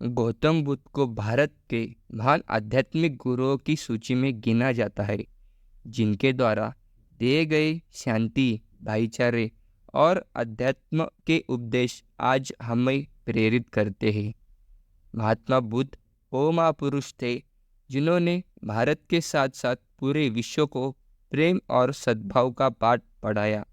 गौतम बुद्ध को भारत के महान आध्यात्मिक गुरुओं की सूची में गिना जाता है, जिनके द्वारा दिए गए शांति, भाईचारे और अध्यात्म के उपदेश आज हमें प्रेरित करते हैं। महात्मा बुद्ध वो महापुरुष थे जिन्होंने भारत के साथ साथ पूरे विश्व को प्रेम और सद्भाव का पाठ पढ़ाया।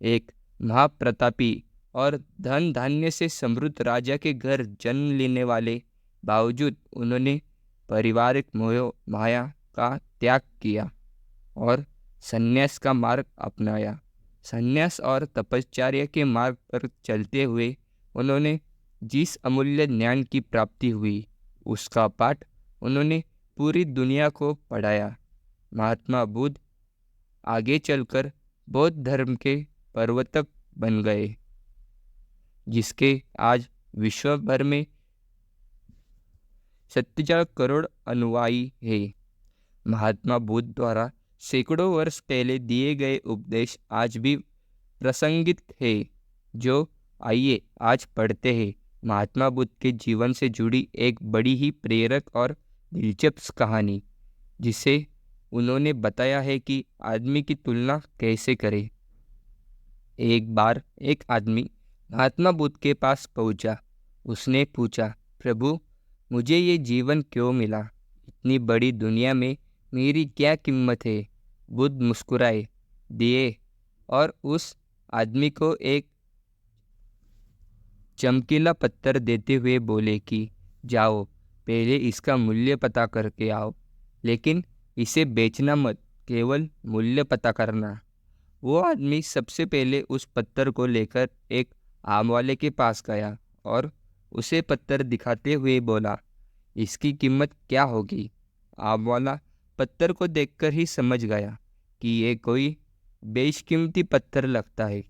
एक महाप्रतापी और धन धान्य से समृद्ध राजा के घर जन्म लेने वाले बावजूद उन्होंने पारिवारिक मोह माया का त्याग किया और संन्यास का मार्ग अपनाया। संन्यास और तपश्चर्या के मार्ग पर चलते हुए उन्होंने जिस अमूल्य ज्ञान की प्राप्ति हुई, उसका पाठ उन्होंने पूरी दुनिया को पढ़ाया। महात्मा बुद्ध आगे चलकर बौद्ध धर्म के प्रवर्तक बन गए, जिसके आज विश्व भर में 70 करोड़ अनुयायी हैं। महात्मा बुद्ध द्वारा सैकड़ों वर्ष पहले दिए गए उपदेश आज भी प्रासंगिक है। जो आइए आज पढ़ते हैं महात्मा बुद्ध के जीवन से जुड़ी एक बड़ी ही प्रेरक और दिलचस्प कहानी, जिसे उन्होंने बताया है कि आदमी की तुलना कैसे करें। एक बार एक आदमी महात्मा बुद्ध के पास पहुंचा। उसने पूछा, प्रभु, मुझे ये जीवन क्यों मिला? इतनी बड़ी दुनिया में मेरी क्या कीमत है? बुद्ध मुस्कुराए दिए और उस आदमी को एक चमकीला पत्थर देते हुए बोले कि जाओ, पहले इसका मूल्य पता करके आओ, लेकिन इसे बेचना मत, केवल मूल्य पता करना। वो आदमी सबसे पहले उस पत्थर को लेकर एक आम वाले के पास गया और उसे पत्थर दिखाते हुए बोला, इसकी कीमत क्या होगी? आम वाला पत्थर को देखकर ही समझ गया कि ये कोई बेशकीमती पत्थर लगता है।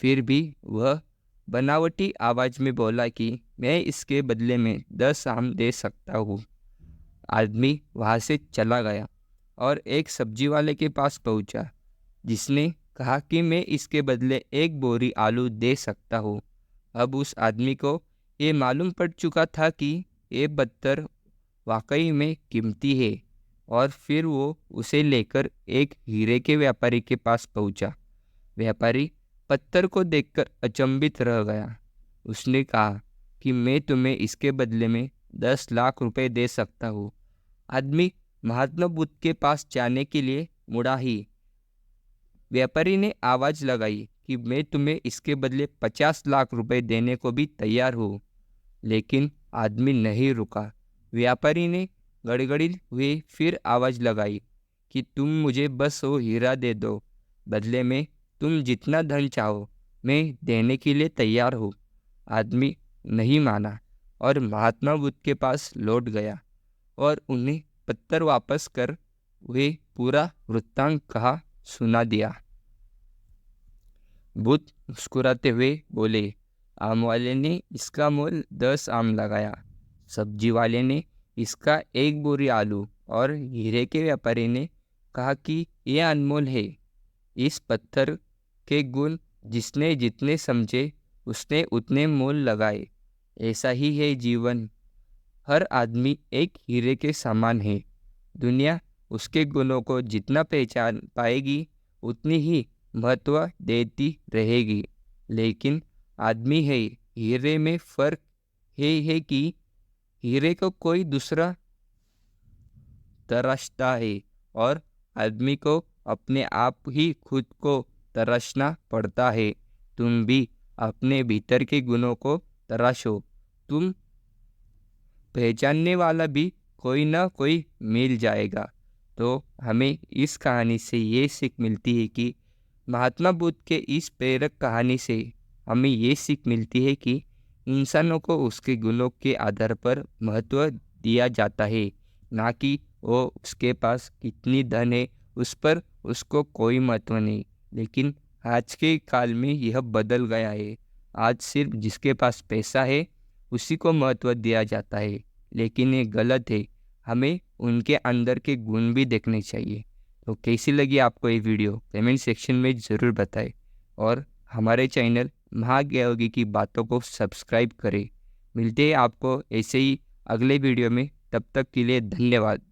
फिर भी वह बनावटी आवाज़ में बोला कि मैं इसके बदले में 10 आम दे सकता हूँ। आदमी वहाँ से चला गया और एक सब्जी वाले के पास पहुँचा, जिसने कहा कि मैं इसके बदले एक बोरी आलू दे सकता हूँ। अब उस आदमी को ये मालूम पड़ चुका था कि ये पत्थर वाकई में कीमती है, और फिर वो उसे लेकर एक हीरे के व्यापारी के पास पहुँचा। व्यापारी पत्थर को देखकर अचंभित रह गया। उसने कहा कि मैं तुम्हें इसके बदले में 10 लाख रुपए दे सकता हूँ। आदमी महात्मा बुद्ध के पास जाने के लिए मुड़ा ही व्यापारी ने आवाज़ लगाई कि मैं तुम्हें इसके बदले 50 लाख रुपए देने को भी तैयार हूँ। लेकिन आदमी नहीं रुका। व्यापारी ने गड़गड़ी हुए फिर आवाज़ लगाई कि तुम मुझे बस वो हीरा दे दो, बदले में तुम जितना धन चाहो मैं देने के लिए तैयार हूँ। आदमी नहीं माना और महात्मा बुद्ध के पास लौट गया और उन्हें पत्थर वापस कर वे पूरा वृत्तांत कहा सुना दिया। बुद्ध मुस्कुराते हुए बोले, आम वाले ने इसका मोल 10 आम लगाया, सब्जी वाले ने इसका एक बोरी आलू, और हीरे के व्यापारी ने कहा कि यह अनमोल है। इस पत्थर के गुण जिसने जितने समझे उसने उतने मोल लगाए। ऐसा ही है जीवन। हर आदमी एक हीरे के समान है। दुनिया उसके गुणों को जितना पहचान पाएगी उतनी ही महत्व देती रहेगी। लेकिन आदमी है हीरे में फ़र्क है कि हीरे को कोई दूसरा तराशता है और आदमी को अपने आप ही खुद को तराशना पड़ता है। तुम भी अपने भीतर के गुणों को तराशो, तुम पहचानने वाला भी कोई ना कोई मिल जाएगा। तो हमें इस कहानी से ये सीख मिलती है कि महात्मा बुद्ध के इस प्रेरक कहानी से हमें ये सीख मिलती है कि इंसानों को उसके गुणों के आधार पर महत्व दिया जाता है, ना कि वो उसके पास कितनी धन है उस पर उसको कोई महत्व नहीं। लेकिन आज के काल में यह बदल गया है। आज सिर्फ जिसके पास पैसा है उसी को महत्व दिया जाता है, लेकिन ये गलत है। हमें उनके अंदर के गुण भी देखने चाहिए। तो कैसी लगी आपको ये वीडियो कमेंट सेक्शन में ज़रूर बताएं और हमारे चैनल महाज्ञायोगी की बातों को सब्सक्राइब करें। मिलते हैं आपको ऐसे ही अगले वीडियो में, तब तक के लिए धन्यवाद।